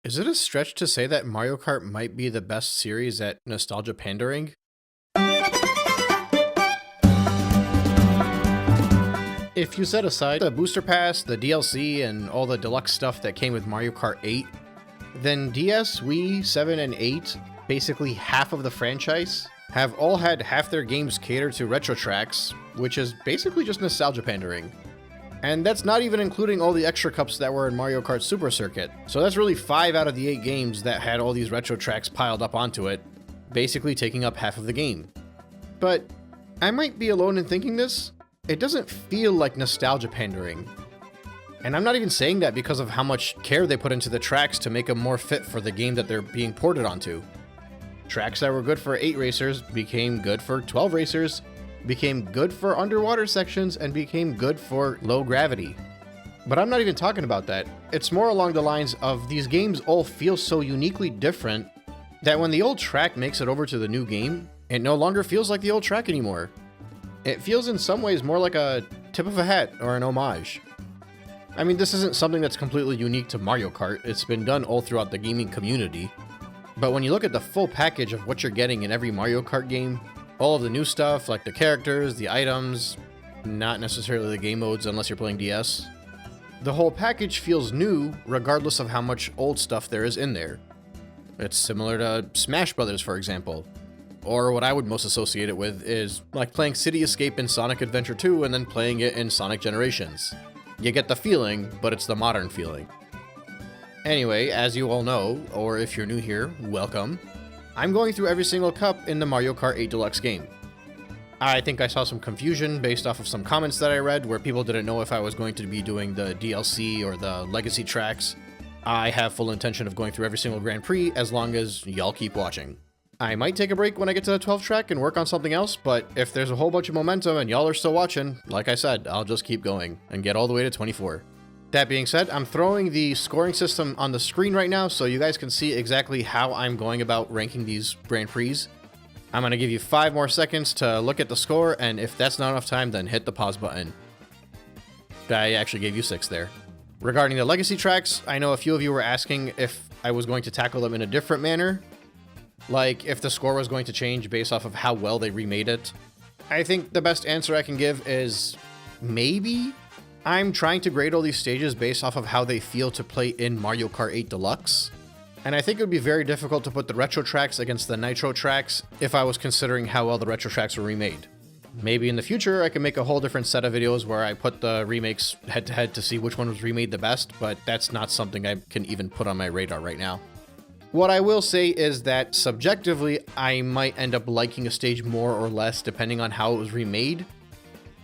Is it a stretch to say that Mario Kart might be the best series at nostalgia pandering? If you set aside the booster pass, the DLC, and all the deluxe stuff that came with Mario Kart 8, then DS, Wii, 7, and 8, basically half of the franchise, have all had half their games cater to retro tracks, which is basically just nostalgia pandering. And that's not even including all the extra cups that were in Mario Kart Super Circuit. So that's really 5 out of the 8 games that had all these retro tracks piled up onto it, basically taking up half of the game. But I might be alone in thinking this. It doesn't feel like nostalgia pandering. And I'm not even saying that because of how much care they put into the tracks to make them more fit for the game that they're being ported onto. Tracks that were good for 8 racers became good for 12 racers, became good for underwater sections, and became good for low gravity. But I'm not even talking about that. It's more along the lines of these games all feel so uniquely different that when the old track makes it over to the new game, it no longer feels like the old track anymore. It feels in some ways more like a tip of a hat or an homage. I mean, this isn't something that's completely unique to Mario Kart. It's been done all throughout the gaming community. But when you look at the full package of what you're getting in every Mario Kart game, all of the new stuff, like the characters, the items, not necessarily the game modes unless you're playing DS. The whole package feels new, regardless of how much old stuff there is in there. It's similar to Smash Brothers, for example. Or what I would most associate it with is like playing City Escape in Sonic Adventure 2 and then playing it in Sonic Generations. You get the feeling, but it's the modern feeling. Anyway, as you all know, or if you're new here, welcome. I'm going through every single cup in the Mario Kart 8 Deluxe game. I think I saw some confusion based off of some comments that I read where people didn't know if I was going to be doing the DLC or the legacy tracks. I have full intention of going through every single Grand Prix as long as y'all keep watching. I might take a break when I get to the 12th track and work on something else, but if there's a whole bunch of momentum and y'all are still watching, like I said, I'll just keep going and get all the way to 24. That being said, I'm throwing the scoring system on the screen right now so you guys can see exactly how I'm going about ranking these Grand Prix. I'm going to give you 5 more seconds to look at the score, and if that's not enough time, then hit the pause button. I actually gave you 6 there. Regarding the legacy tracks, I know a few of you were asking if I was going to tackle them in a different manner, like if the score was going to change based off of how well they remade it. I think the best answer I can give is maybe. I'm trying to grade all these stages based off of how they feel to play in Mario Kart 8 Deluxe. And I think it would be very difficult to put the retro tracks against the nitro tracks if I was considering how well the retro tracks were remade. Maybe in the future I can make a whole different set of videos where I put the remakes head to head to see which one was remade the best, but that's not something I can even put on my radar right now. What I will say is that subjectively, I might end up liking a stage more or less depending on how it was remade.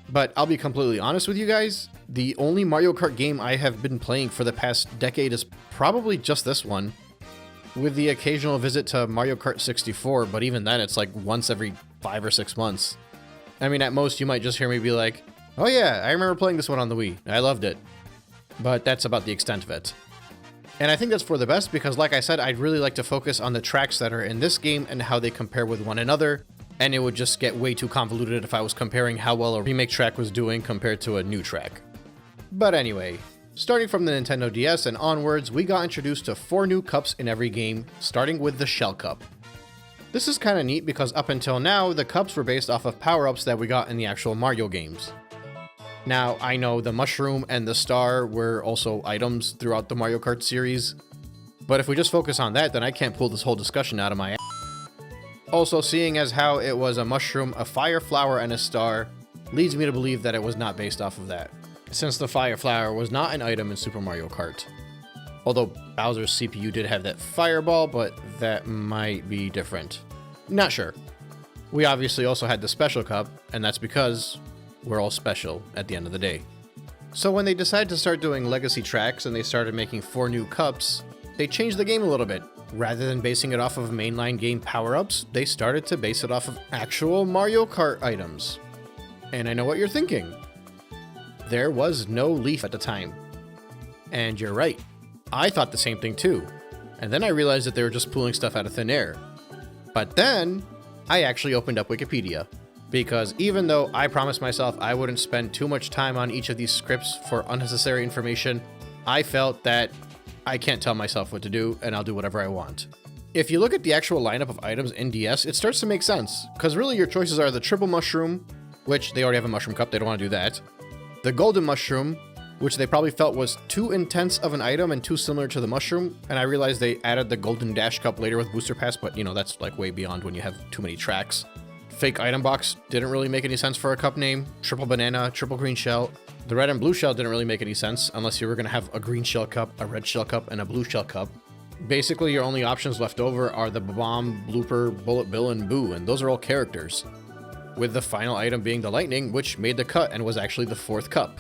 But I'll be completely honest with you guys, the only Mario Kart game I have been playing for the past decade is probably just this one, with the occasional visit to Mario Kart 64, but even then it's like once every 5 or 6 months. I mean, at most you might just hear me be like, oh yeah, I remember playing this one on the Wii, I loved it. But that's about the extent of it. And I think that's for the best because, like I said, I'd really like to focus on the tracks that are in this game and how they compare with one another, and it would just get way too convoluted if I was comparing how well a remake track was doing compared to a new track. But anyway, starting from the Nintendo DS and onwards, we got introduced to 4 new cups in every game, starting with the Shell Cup. This is kinda neat because up until now, the cups were based off of power-ups that we got in the actual Mario games. Now, I know the mushroom and the star were also items throughout the Mario Kart series, but if we just focus on that, then I can't pull this whole discussion out of my ass. Also, seeing as how it was a mushroom, a fire flower, and a star, leads me to believe that it was not based off of that, since the fire flower was not an item in Super Mario Kart. Although Bowser's CPU did have that fireball, but that might be different. Not sure. We obviously also had the special cup, and that's because we're all special at the end of the day. So when they decided to start doing legacy tracks and they started making 4 new cups, they changed the game a little bit. Rather than basing it off of mainline game power-ups, they started to base it off of actual Mario Kart items. And I know what you're thinking. There was no leaf at the time. And you're right. I thought the same thing too. And then I realized that they were just pulling stuff out of thin air. But then, I actually opened up Wikipedia. Because even though I promised myself I wouldn't spend too much time on each of these scripts for unnecessary information, I felt that I can't tell myself what to do, and I'll do whatever I want. If you look at the actual lineup of items in DS, it starts to make sense, because really your choices are the triple mushroom, which they already have a mushroom cup, they don't want to do that. The golden mushroom, which they probably felt was too intense of an item and too similar to the mushroom, and I realized they added the golden dash cup later with booster pass, but you know, that's like way beyond when you have too many tracks. Fake item box didn't really make any sense for a cup name. Triple banana, triple green shell. The red and blue shell didn't really make any sense unless you were going to have a green shell cup, a red shell cup, and a blue shell cup. Basically, your only options left over are the Bomb, Blooper, Bullet Bill, and Boo, and those are all characters. With the final item being the Lightning, which made the cut and was actually the 4th cup.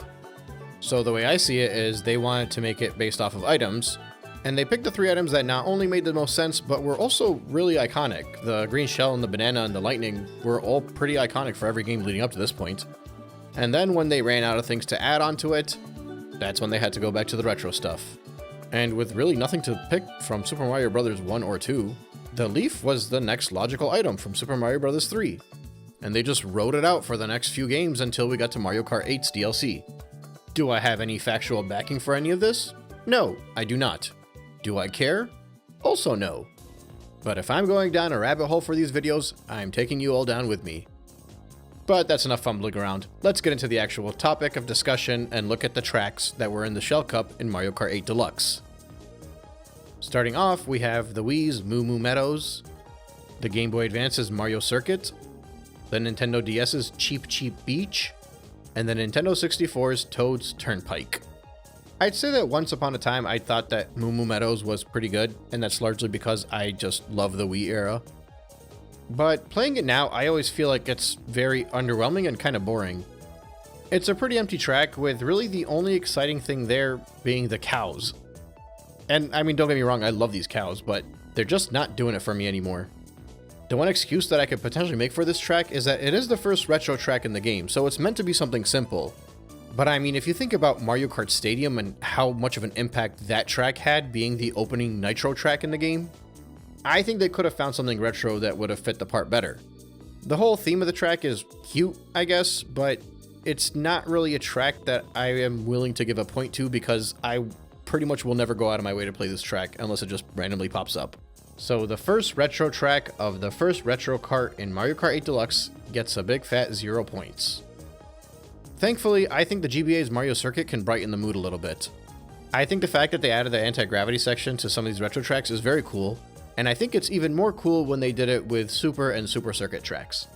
So the way I see it is they wanted to make it based off of items, and they picked the 3 items that not only made the most sense, but were also really iconic. The green shell and the banana and the lightning were all pretty iconic for every game leading up to this point. And then when they ran out of things to add onto it, that's when they had to go back to the retro stuff. And with really nothing to pick from Super Mario Bros. 1 or 2, the leaf was the next logical item from Super Mario Bros. 3. And they just wrote it out for the next few games until we got to Mario Kart 8's DLC. Do I have any factual backing for any of this? No, I do not. Do I care? Also no. But if I'm going down a rabbit hole for these videos, I'm taking you all down with me. But that's enough fumbling around. Let's get into the actual topic of discussion and look at the tracks that were in the Shell Cup in Mario Kart 8 Deluxe. Starting off, we have the Wii's Moo Moo Meadows, the Game Boy Advance's Mario Circuit, the Nintendo DS's Cheep Cheep Beach, and the Nintendo 64's Toad's Turnpike. I'd say that once upon a time I thought that Moo Moo Meadows was pretty good, and that's largely because I just love the Wii era. But playing it now, I always feel like it's very underwhelming and kind of boring. It's a pretty empty track with really the only exciting thing there being the cows. And I mean, don't get me wrong, I love these cows, but they're just not doing it for me anymore. The one excuse that I could potentially make for this track is that it is the first retro track in the game, so it's meant to be something simple. But I mean, if you think about Mario Kart Stadium and how much of an impact that track had being the opening Nitro track in the game, I think they could have found something retro that would have fit the part better. The whole theme of the track is cute, I guess, but it's not really a track that I am willing to give a point to because I pretty much will never go out of my way to play this track unless it just randomly pops up. So the first retro track of the first retro kart in Mario Kart 8 Deluxe gets a big fat 0 points. Thankfully, I think the GBA's Mario Circuit can brighten the mood a little bit. I think the fact that they added the anti-gravity section to some of these retro tracks is very cool, and I think it's even more cool when they did it with Super and Super Circuit tracks.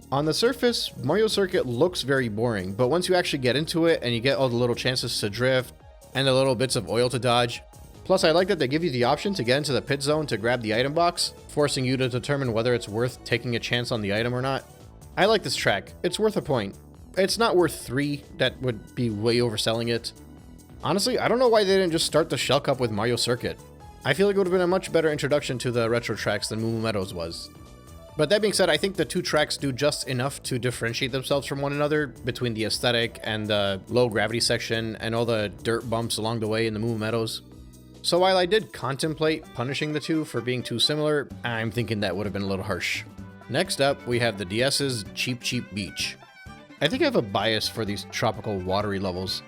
On the surface, Mario Circuit looks very boring, but once you actually get into it and you get all the little chances to drift and the little bits of oil to dodge, plus I like that they give you the option to get into the pit zone to grab the item box, forcing you to determine whether it's worth taking a chance on the item or not. I like this track, it's worth a point. It's not worth 3, that would be way overselling it. Honestly, I don't know why they didn't just start the Shell Cup with Mario Circuit. I feel like it would have been a much better introduction to the retro tracks than Moo Moo Meadows was. But that being said, I think the 2 tracks do just enough to differentiate themselves from one another between the aesthetic and the low gravity section and all the dirt bumps along the way in the Moo Moo Meadows. So while I did contemplate punishing the 2 for being too similar, I'm thinking that would have been a little harsh. Next up, we have the DS's Cheep Cheep Beach. I think I have a bias for these tropical watery levels.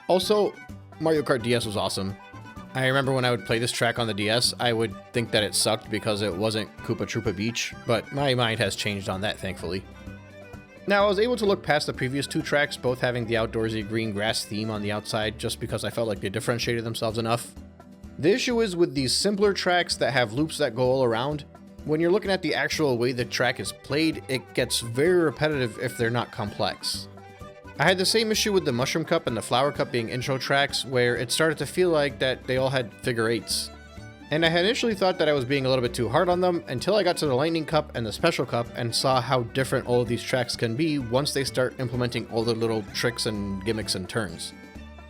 Also, Mario Kart DS was awesome. I remember when I would play this track on the DS, I would think that it sucked because it wasn't Koopa Troopa Beach, but my mind has changed on that, thankfully. Now, I was able to look past the previous 2 tracks, both having the outdoorsy green grass theme on the outside, just because I felt like they differentiated themselves enough. The issue is with these simpler tracks that have loops that go all around, when you're looking at the actual way the track is played, it gets very repetitive if they're not complex. I had the same issue with the Mushroom Cup and the Flower Cup being intro tracks, where it started to feel like that they all had figure 8s. And I had initially thought that I was being a little bit too hard on them until I got to the Lightning Cup and the Special Cup and saw how different all of these tracks can be once they start implementing all the little tricks and gimmicks and turns.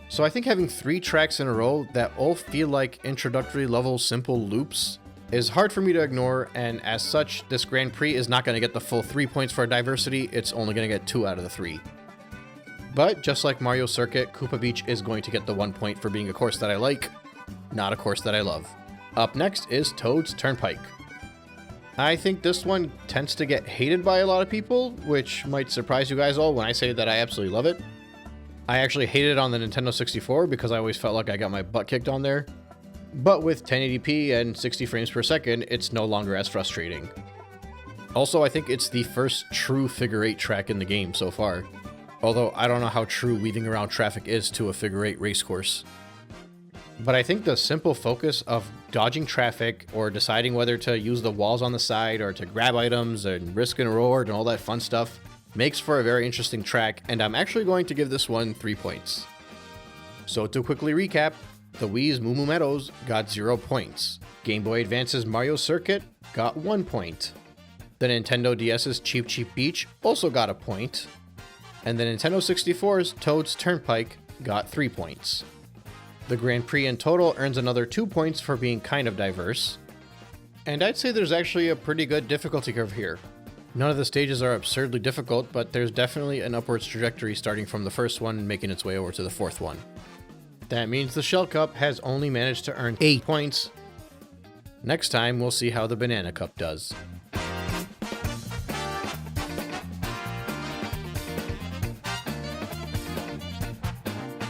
So I think having 3 tracks in a row that all feel like introductory level simple loops is hard for me to ignore, and as such, this Grand Prix is not going to get the full 3 points for diversity, it's only going to get 2 out of the 3. But just like Mario Circuit, Koopa Beach is going to get the 1 point for being a course that I like, not a course that I love. Up next is Toad's Turnpike. I think this one tends to get hated by a lot of people, which might surprise you guys all when I say that I absolutely love it. I actually hated it on the Nintendo 64 because I always felt like I got my butt kicked on there. But with 1080p and 60 frames per second, it's no longer as frustrating. Also, I think it's the first true figure 8 track in the game so far. Although I don't know how true weaving around traffic is to a figure 8 race course. But I think the simple focus of dodging traffic or deciding whether to use the walls on the side or to grab items and risk and reward and all that fun stuff makes for a very interesting track, and I'm actually going to give this one 3 points. So to quickly recap, the Wii's Moo Moo Meadows got 0 points. Game Boy Advance's Mario Circuit got 1 point. The Nintendo DS's Cheep Cheep Beach also got a point. And the Nintendo 64's Toad's Turnpike got 3 points. The Grand Prix in total earns another 2 points for being kind of diverse. And I'd say there's actually a pretty good difficulty curve here. None of the stages are absurdly difficult, but there's definitely an upwards trajectory starting from the first one and making its way over to the fourth one. That means the Shell Cup has only managed to earn 8 points. Next time, we'll see how the Banana Cup does.